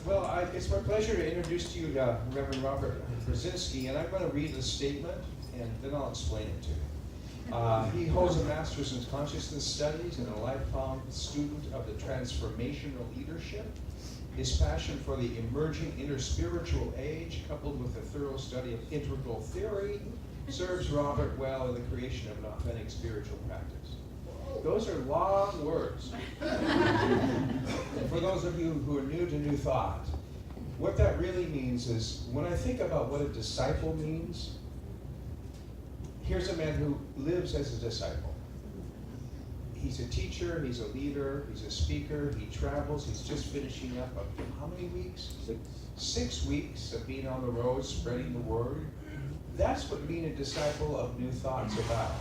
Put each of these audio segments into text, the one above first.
Well, it's my pleasure to introduce to you Reverend Robert Brzezinski, and I'm going to read the statement, and then I'll explain it to you. He holds a master's in consciousness studies and a lifelong student of the transformational leadership. His passion for the emerging interspiritual age, coupled with a thorough study of integral theory, serves Robert well in the creation of an authentic spiritual practice. Those are long words. And for those of you who are new to New Thought, what that really means is, when I think about what a disciple means, here's a man who lives as a disciple. He's a teacher, he's a leader, he's a speaker, he travels, he's just finishing up how many weeks? 6 weeks of being on the road, spreading the word. That's what being a disciple of New Thought's about.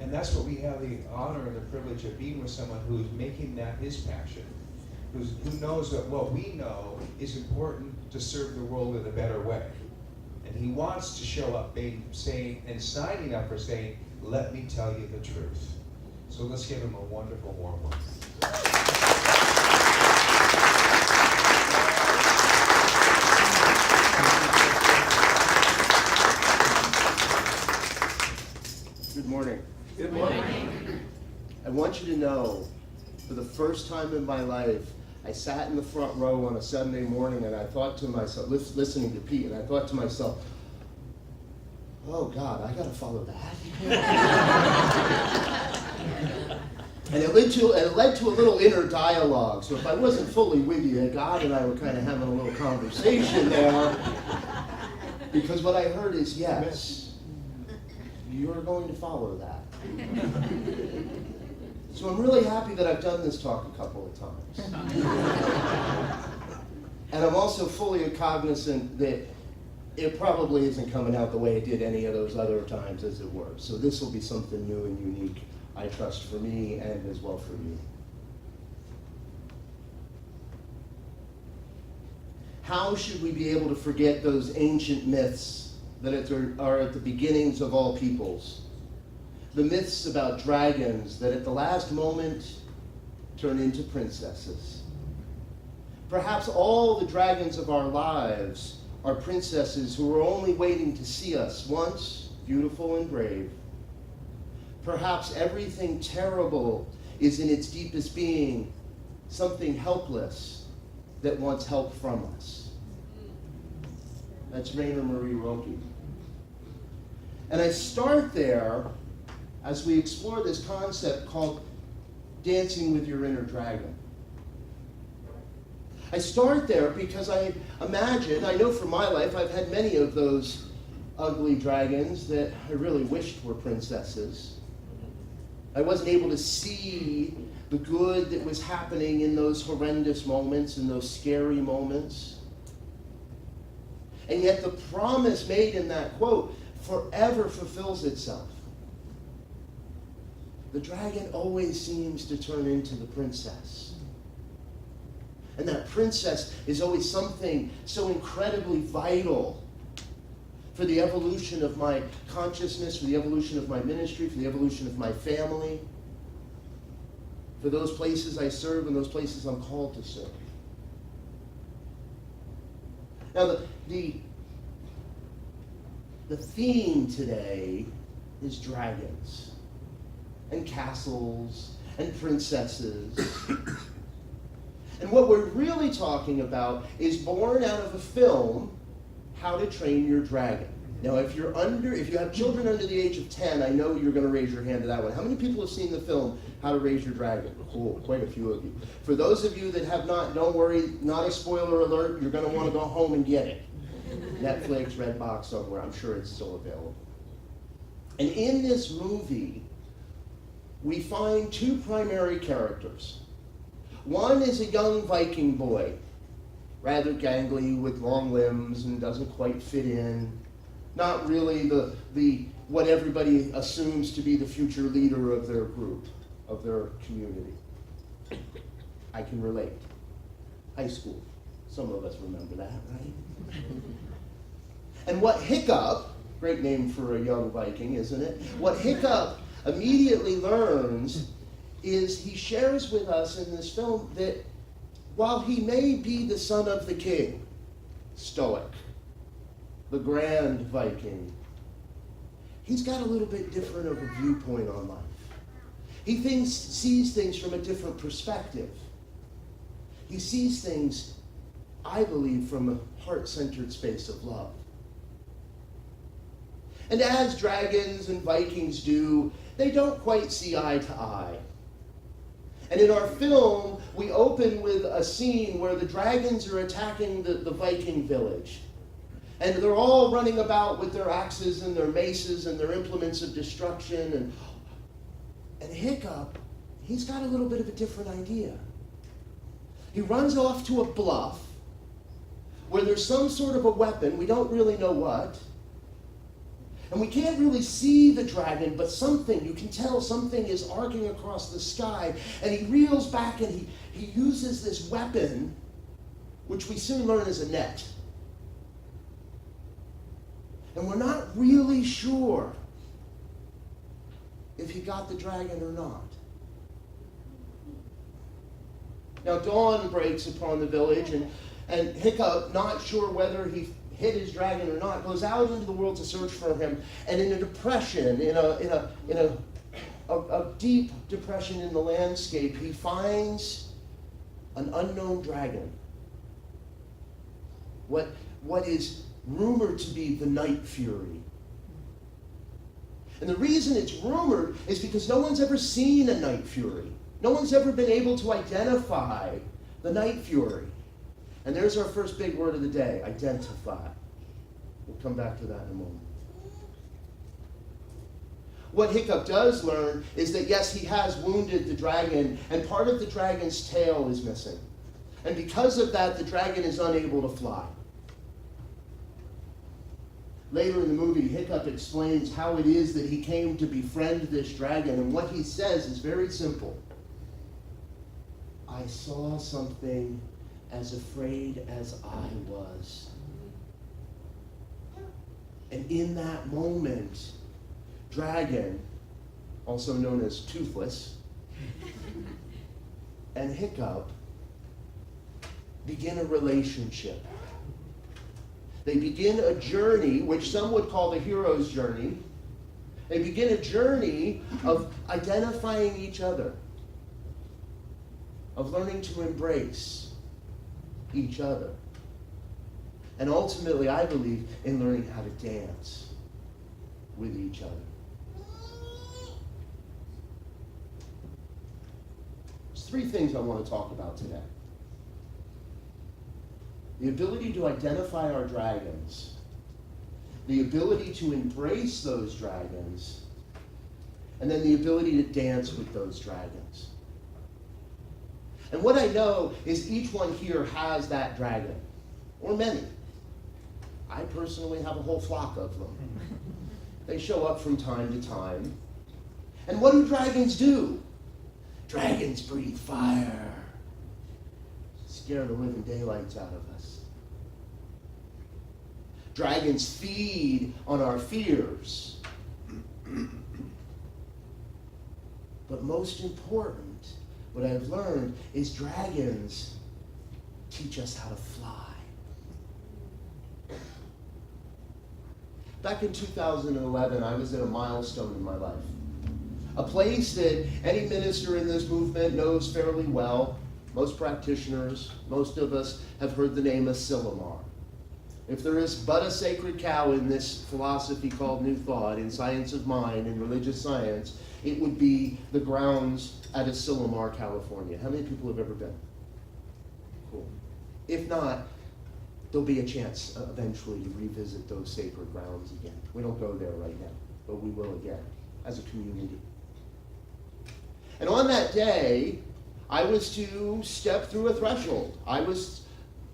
And that's what we have the honor and the privilege of being with someone who's making that his passion, who knows that what we know is important to serve the world in a better way. And he wants to show up saying and signing up for saying, let me tell you the truth. So let's give him a wonderful warm welcome. Good morning. Good morning. I want you to know, for the first time in my life, I sat in the front row on a Sunday morning and I thought to myself, listening to Pete, and I thought to myself, oh God, I gotta follow that. And it led to a little inner dialogue. So if I wasn't fully with you, God and I were kind of having a little conversation there. Because what I heard is, yes, you're going to follow that. So I'm really happy that I've done this talk a couple of times. And I'm also fully cognizant that it probably isn't coming out the way it did any of those other times, as it were. So this will be something new and unique, I trust, for me and as well for you. How should we be able to forget those ancient myths that are at the beginnings of all peoples? The myths about dragons that at the last moment turn into princesses. Perhaps all the dragons of our lives are princesses who are only waiting to see us once, beautiful and brave. Perhaps everything terrible is in its deepest being something helpless that wants help from us. That's Rainer Marie Rilke. And I start there as we explore this concept called dancing with your inner dragon. I start there because I know from my life, I've had many of those ugly dragons that I really wished were princesses. I wasn't able to see the good that was happening in those horrendous moments, in those scary moments. And yet the promise made in that quote forever fulfills itself. The dragon always seems to turn into the princess. And that princess is always something so incredibly vital for the evolution of my consciousness, for the evolution of my ministry, for the evolution of my family, for those places I serve and those places I'm called to serve. Now, the theme today is dragons and castles and princesses. And what we're really talking about is born out of a film, How to Train Your Dragon. Now, if you have children under the age of 10, I know you're going to raise your hand to that one. How many people have seen the film, How to Raise Your Dragon? Cool, quite a few of you. For those of you that have not, don't worry, not a spoiler alert, you're going to want to go home and get it. Netflix, Redbox, somewhere, I'm sure it's still available. And in this movie, we find two primary characters. One is a young Viking boy, rather gangly with long limbs and doesn't quite fit in. Not really the what everybody assumes to be the future leader of their group, of their community. I can relate. High school. Some of us remember that, right? And what Hiccup, great name for a young Viking, isn't it? What Hiccup immediately learns is he shares with us in this film that while he may be the son of the king, stoic, the grand Viking, he's got a little bit different of a viewpoint on life. He sees things from a different perspective. He sees things, I believe, from a heart-centered space of love. And as dragons and Vikings do, they don't quite see eye to eye. And in our film, we open with a scene where the dragons are attacking the Viking village. And they're all running about with their axes and their maces and their implements of destruction. And Hiccup, he's got a little bit of a different idea. He runs off to a bluff where there's some sort of a weapon, we don't really know what. And we can't really see the dragon, but something, you can tell something is arcing across the sky. And he reels back and he uses this weapon, which we soon learn is a net. And we're not really sure if he got the dragon or not. Now dawn breaks upon the village, and Hiccup, not sure whether he hit his dragon or not, goes out into the world to search for him. And in a depression, in a deep depression in the landscape, he finds an unknown dragon. What is rumored to be the Night Fury. And the reason it's rumored is because no one's ever seen a Night Fury. No one's ever been able to identify the Night Fury. And there's our first big word of the day, identify. We'll come back to that in a moment. What Hiccup does learn is that, yes, he has wounded the dragon, and part of the dragon's tail is missing. And because of that, the dragon is unable to fly. Later in the movie, Hiccup explains how it is that he came to befriend this dragon, and what he says is very simple. I saw something as afraid as I was. And in that moment, Dragon, also known as Toothless, and Hiccup begin a relationship. They begin a journey, which some would call the hero's journey. They begin a journey of identifying each other, of learning to embrace each other. And ultimately, I believe, in learning how to dance with each other. There's three things I want to talk about today. The ability to identify our dragons, the ability to embrace those dragons, and then the ability to dance with those dragons. And what I know is each one here has that dragon, or many. I personally have a whole flock of them. They show up from time to time. And what do dragons do? Dragons breathe fire. Scare the living daylights out of us. Dragons feed on our fears. But most important, what I've learned is dragons teach us how to fly. Back in 2011, I was at a milestone in my life. A place that any minister in this movement knows fairly well. Most practitioners, most of us have heard the name of Silomar. If there is but a sacred cow in this philosophy called New Thought, in science of mind, in religious science, it would be the grounds at Silomar, California. How many people have ever been? Cool. If not, there'll be a chance eventually to revisit those sacred grounds again. We don't go there right now, but we will again as a community. And on that day, I was to step through a threshold. I was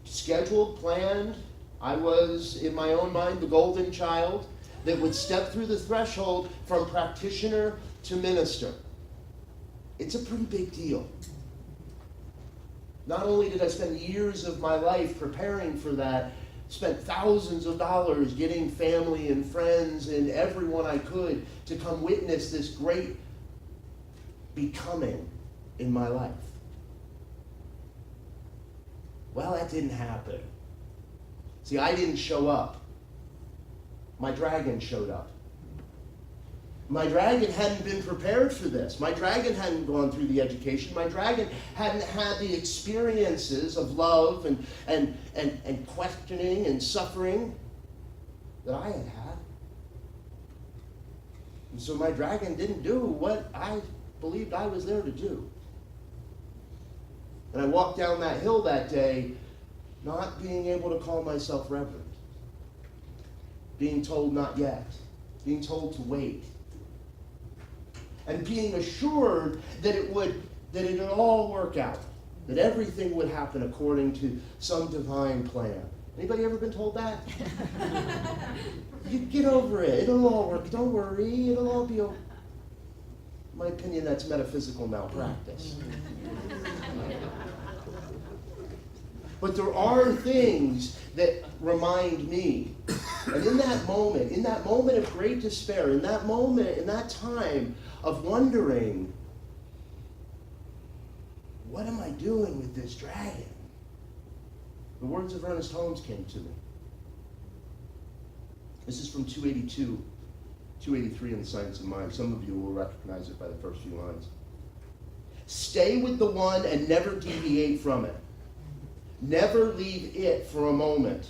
scheduled, planned. I was, in my own mind, the golden child that would step through the threshold from practitioner to minister. It's a pretty big deal. Not only did I spend years of my life preparing for that, spent thousands of dollars getting family and friends and everyone I could to come witness this great becoming in my life. Well, that didn't happen. See, I didn't show up. My dragon showed up. My dragon hadn't been prepared for this. My dragon hadn't gone through the education. My dragon hadn't had the experiences of love and questioning and suffering that I had had. And so my dragon didn't do what I believed I was there to do. And I walked down that hill that day not being able to call myself reverend, being told not yet, being told to wait, and being assured that it would all work out, that everything would happen according to some divine plan. Anybody ever been told that? You get over it. It'll all work. Don't worry. It'll all be okay. In my opinion, that's metaphysical malpractice. But there are things that remind me. And in that moment of great despair, in that time of wondering, what am I doing with this dragon? The words of Ernest Holmes came to me. This is from 283 in the Science of Mind. Some of you will recognize it by the first few lines. Stay with the one and never deviate from it. Never leave it for a moment.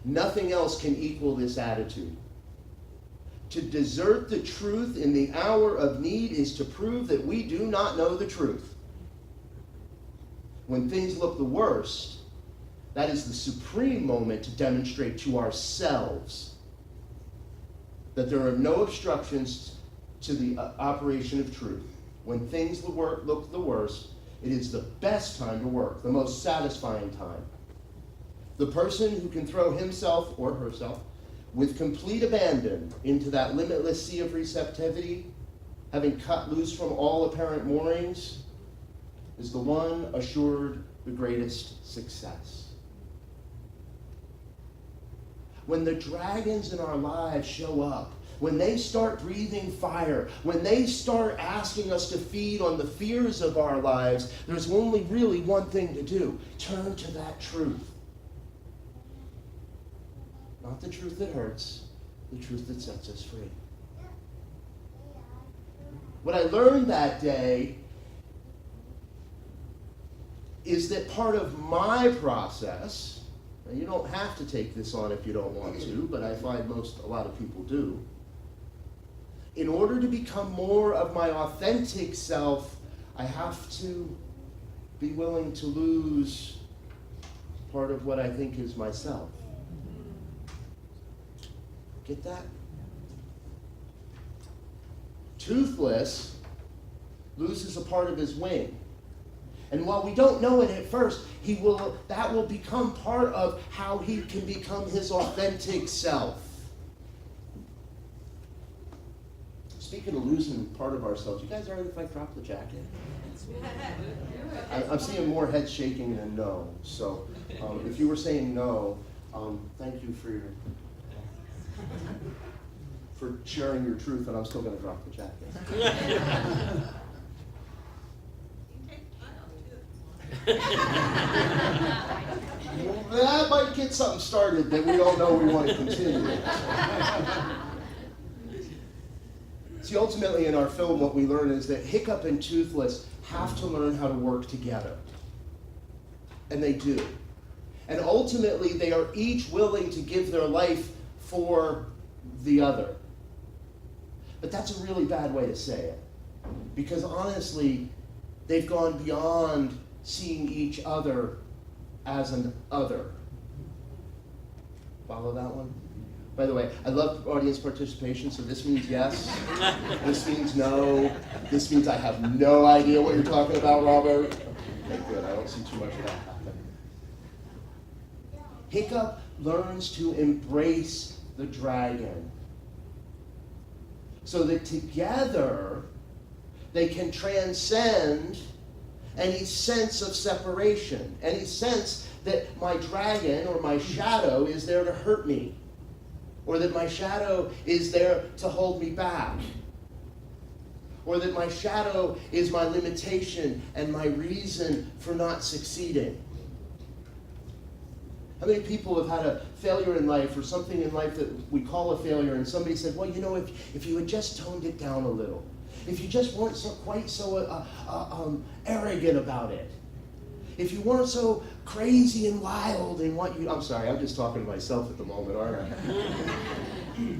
Nothing else can equal this attitude. To desert the truth in the hour of need is to prove that we do not know the truth. When things look the worst, that is the supreme moment to demonstrate to ourselves that there are no obstructions to the operation of truth. When things look the worst, it is the best time to work, the most satisfying time. The person who can throw himself or herself with complete abandon into that limitless sea of receptivity, having cut loose from all apparent moorings, is the one assured the greatest success. When the dragons in our lives show up, when they start breathing fire, when they start asking us to feed on the fears of our lives, there's only really one thing to do. Turn to that truth. Not the truth that hurts, the truth that sets us free. What I learned that day is that part of my process, and you don't have to take this on if you don't want to, but I find a lot of people do. In order to become more of my authentic self, I have to be willing to lose part of what I think is myself. Get that? Toothless loses a part of his wing. And while we don't know it at first, that will become part of how he can become his authentic self. Speaking of losing part of ourselves, you guys all right if I drop the jacket? I'm seeing more head shaking than no. So if you were saying no, thank you for sharing your truth, and I'm still going to drop the jacket. That might get something started that we all know we want to continue. See, ultimately in our film, what we learn is that Hiccup and Toothless have to learn how to work together. And they do. And ultimately, they are each willing to give their life for the other. But that's a really bad way to say it. Because honestly, they've gone beyond seeing each other as an other. Follow that one? By the way, I love audience participation, so this means yes, this means no, this means I have no idea what you're talking about, Robert. Okay, good, I don't see too much of that happen. Hiccup learns to embrace the dragon so that together they can transcend any sense of separation, any sense that my dragon or my shadow is there to hurt me, or that my shadow is there to hold me back, or that my shadow is my limitation and my reason for not succeeding. How many people have had a failure in life or something in life that we call a failure, and somebody said, well, you know, if you had just toned it down a little, if you just weren't quite so arrogant about it, if you weren't so crazy and wild in what you... I'm sorry, I'm just talking to myself at the moment, aren't I?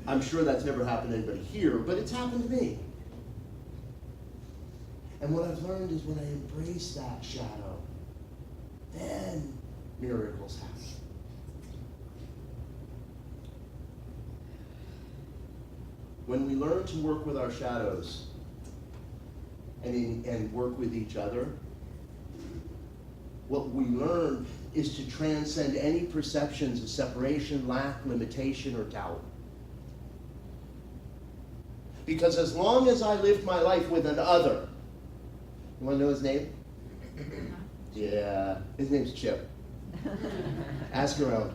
I'm sure that's never happened to anybody here, but it's happened to me. And what I've learned is when I embrace that shadow, then miracles happen. When we learn to work with our shadows and work with each other, what we learn is to transcend any perceptions of separation, lack, limitation, or doubt. Because as long as I lived my life with an other, you want to know his name? Yeah, his name's Chip. Ask around.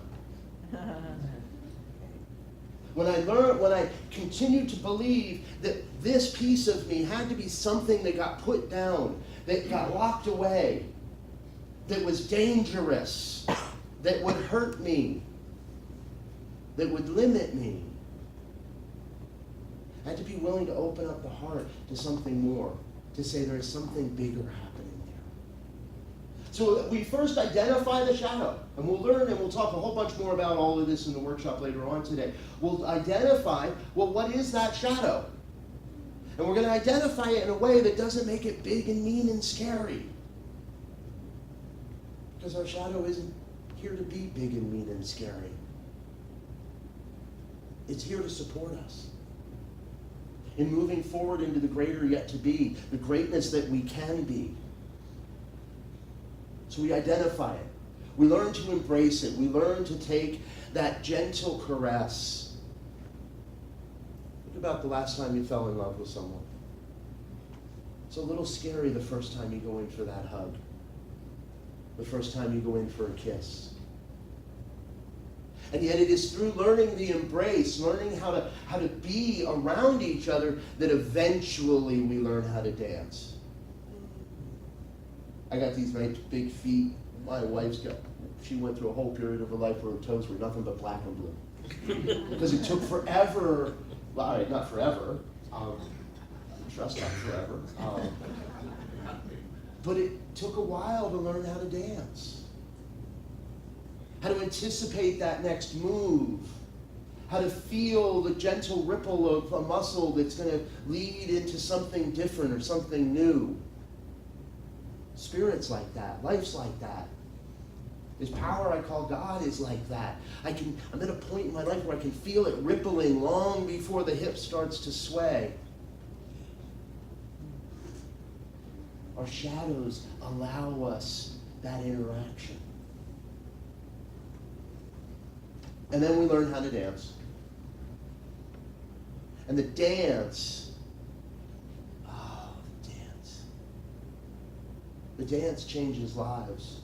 When I continued to believe that this piece of me had to be something that got put down, that got locked away, that was dangerous, that would hurt me, that would limit me, I had to be willing to open up the heart to something more, to say there is something bigger happening there. So we first identify the shadow, and we'll learn and we'll talk a whole bunch more about all of this in the workshop later on today. We'll identify, well, what is that shadow? And we're going to identify it in a way that doesn't make it big and mean and scary. Because our shadow isn't here to be big and mean and scary. It's here to support us in moving forward into the greater yet to be, the greatness that we can be. So we identify it. We learn to embrace it. We learn to take that gentle caress. Think about the last time you fell in love with someone. It's a little scary the first time you go in for that hug. The first time you go in for a kiss. And yet it is through learning the embrace, learning how to be around each other, that eventually we learn how to dance. I got these nice big feet. My wife's she went through a whole period of her life where her toes were nothing but black and blue. Because it took forever, well, not forever, trust not forever, but it took a while to learn how to dance. How to anticipate that next move, how to feel the gentle ripple of a muscle that's going to lead into something different or something new. Spirit's like that. Life's like that. This power I call God is like that. I'm at a point in my life where I can feel it rippling long before the hip starts to sway. Our shadows allow us that interaction. And then we learn how to dance. And the dance, the dance changes lives.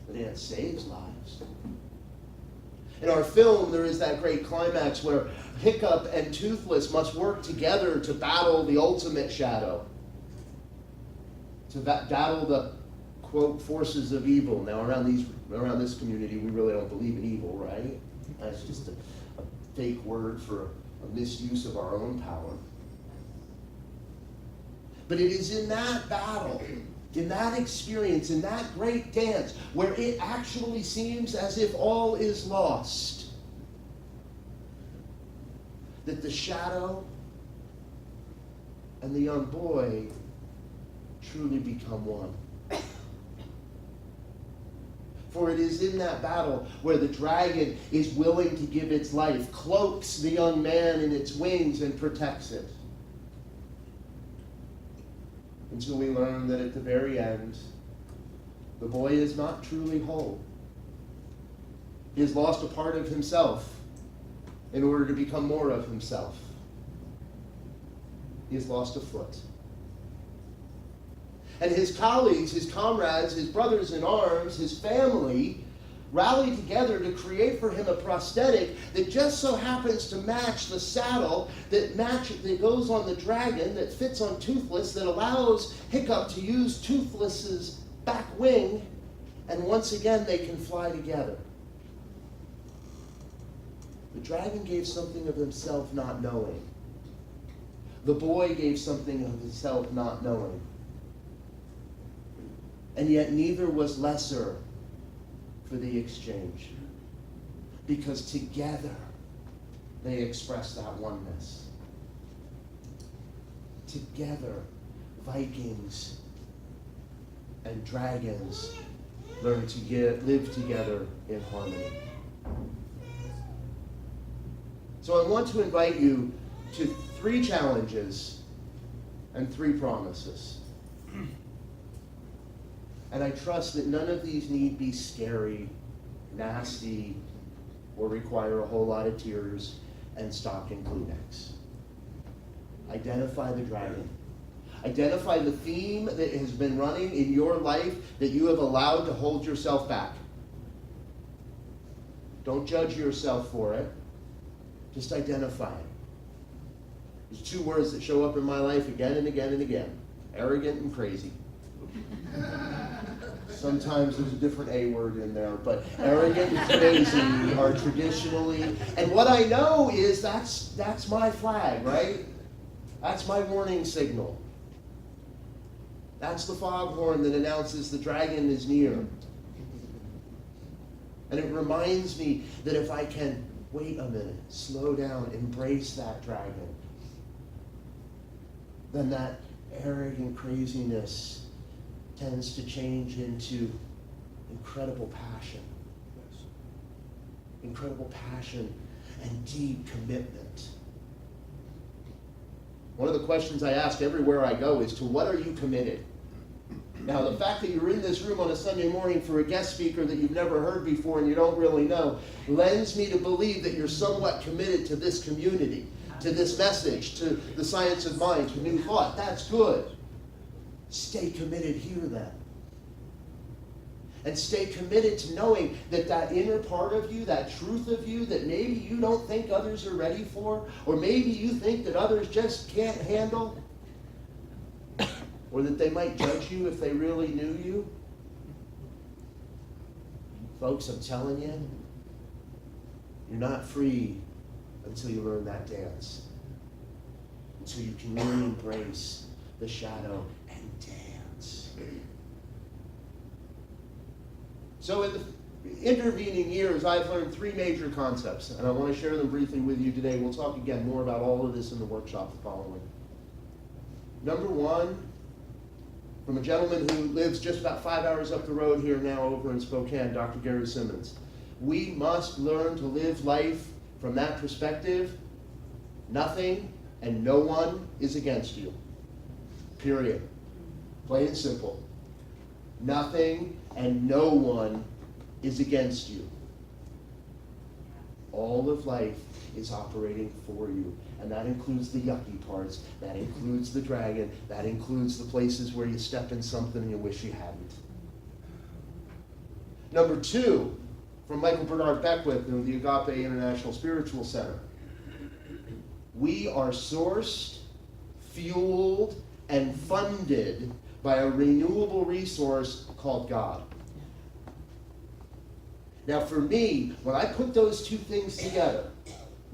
The dance saves lives. In our film, there is that great climax where Hiccup and Toothless must work together to battle the ultimate shadow. To battle the, quote, forces of evil. Now, around this community, we really don't believe in evil, right? That's just a fake word for a misuse of our own power. But it is in that battle, in that experience, in that great dance, where it actually seems as if all is lost, that the shadow and the young boy truly become one. For it is in that battle where the dragon is willing to give its life, cloaks the young man in its wings, and protects it. Until we learn that at the very end, the boy is not truly whole. He has lost a part of himself in order to become more of himself. He has lost a foot. And his colleagues, his comrades, his brothers in arms, his family rally together to create for him a prosthetic that just so happens to match the saddle that goes on the dragon, that fits on Toothless, that allows Hiccup to use Toothless's back wing And once again, they can fly together. The dragon gave something of himself not knowing. The boy gave something of himself not knowing. And yet neither was lesser for the exchange. Because together they express that oneness. Together, Vikings and dragons learn to live together in harmony. So I want to invite you to 3 challenges and 3 promises. And I trust that none of these need be scary, nasty, or require a whole lot of tears and stock in Kleenex. Identify the dragon. Identify the theme that has been running in your life that you have allowed to hold yourself back. Don't judge yourself for it. Just identify it. There's 2 words that show up in my life again and again and again. Arrogant and crazy. Sometimes there's a different A word in there, but arrogant and crazy are traditionally, and what I know is that's my flag, right? That's my warning signal. That's the foghorn that announces the dragon is near. And it reminds me that if I can wait a minute, slow down, embrace that dragon, then that arrogant craziness tends to change into incredible passion. Yes. Incredible passion and deep commitment. One of the questions I ask everywhere I go is, to what are you committed? Now, the fact that you're in this room on a Sunday morning for a guest speaker that you've never heard before and you don't really know lends me to believe that you're somewhat committed to this community, to this message, to the science of mind, to new thought. That's good. Stay committed here then. And stay committed to knowing that that inner part of you, that truth of you that maybe you don't think others are ready for, or maybe you think that others just can't handle, or that they might judge you if they really knew you. Folks, I'm telling you, you're not free until you learn that dance. Until you can really embrace the shadow and dance. So in the intervening years, I've learned 3 major concepts, and I want to share them briefly with you today. We'll talk again more about all of this in the workshop following. Number 1, from a gentleman who lives just about 5 hours up the road here now over in Spokane, Dr. Gary Simmons. We must learn to live life from that perspective. Nothing and no one is against you. Period. Plain and simple. Nothing and no one is against you. All of life is operating for you. And that includes the yucky parts. That includes the dragon. That includes the places where you step in something and you wish you hadn't. Number 2, from Michael Bernard Beckwith in the Agape International Spiritual Center. We are sourced, fueled, and funded by a renewable resource called God. Now for me, when I put those 2 things together,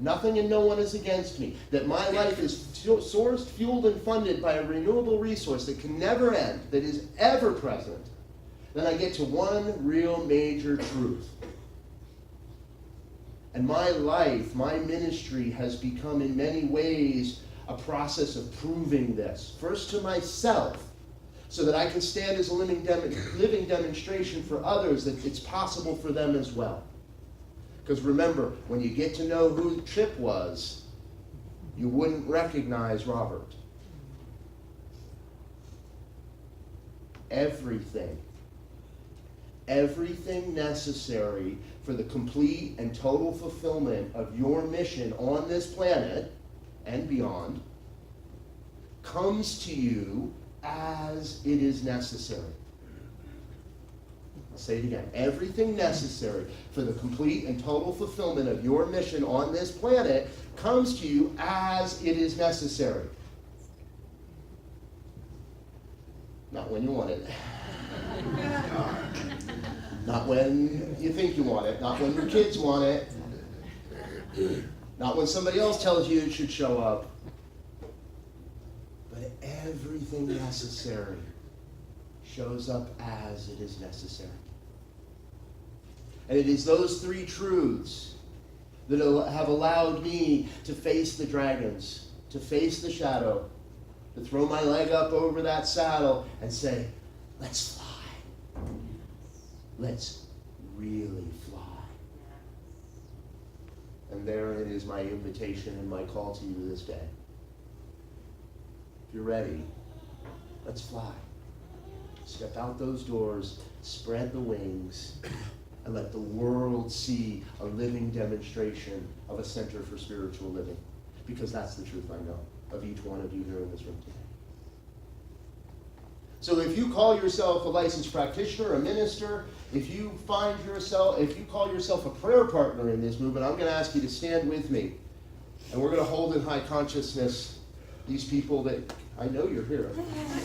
nothing and no one is against me, that my life is sourced, fueled, and funded by a renewable resource that can never end, that is ever present, then I get to one real major truth. And my life, my ministry has become in many ways a process of proving this. First to myself, so that I can stand as a living demonstration for others that it's possible for them as well. Because remember, when you get to know who Chip was, you wouldn't recognize Robert. Everything necessary for the complete and total fulfillment of your mission on this planet and beyond comes to you as it is necessary. I'll say it again. Everything necessary for the complete and total fulfillment of your mission on this planet comes to you as it is necessary. Not when you want it. Not when you think you want it, not when your kids want it, not when somebody else tells you it should show up, but everything necessary shows up as it is necessary. And it is those three truths that have allowed me to face the dragons, to face the shadow, to throw my leg up over that saddle and say, let's fly. Let's really fly. And therein is my invitation and my call to you this day. If you're ready, let's fly. Step out those doors, spread the wings, and let the world see a living demonstration of a center for spiritual living. Because that's the truth I know of each one of you here in this room today. So if you call yourself a licensed practitioner, a minister, if you call yourself a prayer partner in this movement, I'm going to ask you to stand with me. And we're going to hold in high consciousness these people that I know you're here.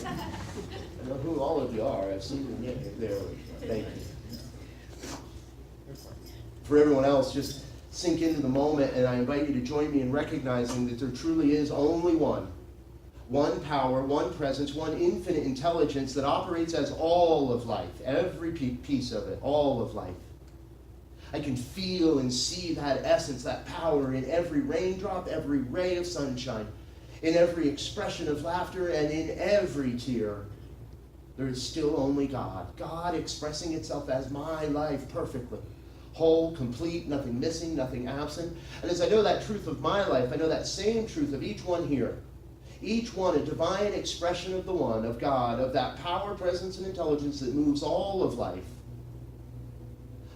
I know who all of you are. I've seen you there. Thank you. For everyone else, just sink into the moment, and I invite you to join me in recognizing that there truly is only one power, one presence, one infinite intelligence that operates as all of life, every piece of it, all of life. I can feel and see that essence, that power in every raindrop, every ray of sunshine, in every expression of laughter, and in every tear. There is still only God. God expressing itself as my life perfectly. Whole, complete, nothing missing, nothing absent. And as I know that truth of my life, I know that same truth of each one here. Each one a divine expression of the one, of God, of that power, presence, and intelligence that moves all of life.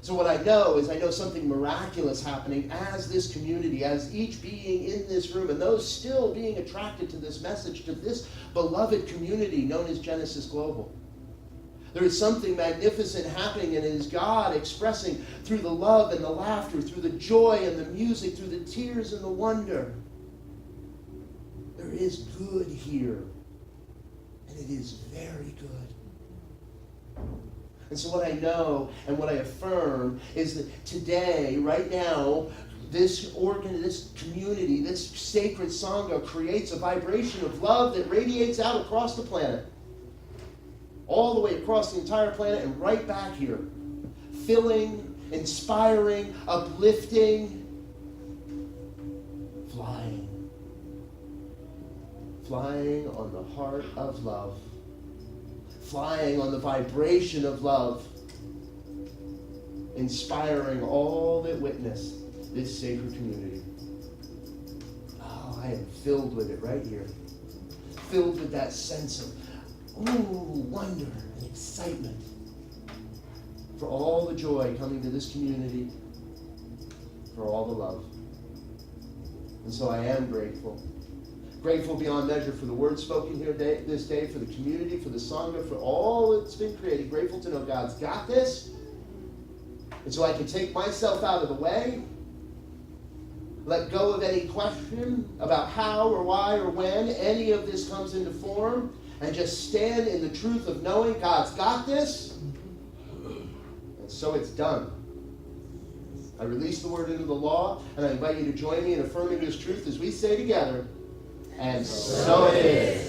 So what I know is I know something miraculous happening as this community, as each being in this room, and those still being attracted to this message, to this beloved community known as Genesis Global. There is something magnificent happening, and it is God expressing through the love and the laughter, through the joy and the music, through the tears and the wonder. There is good here, and it is very good. And so what I know and what I affirm is that today, right now, this community, this sacred Sangha creates a vibration of love that radiates out across the planet. All the way across the entire planet and right back here. Filling, inspiring, uplifting, flying. Flying on the heart of love. Flying on the vibration of love. Inspiring all that witness this sacred community. Oh, I am filled with it right here. Filled with that sense of wonder and excitement for all the joy coming to this community, for all the love. And so I am grateful. Grateful beyond measure for the words spoken here this day, for the community, for the Sangha, for all that's been created. Grateful to know God's got this. And so I can take myself out of the way, let go of any question about how or why or when any of this comes into form, and just stand in the truth of knowing God's got this. And so it's done. I release the word into the law, and I invite you to join me in affirming this truth as we say together, and so it is.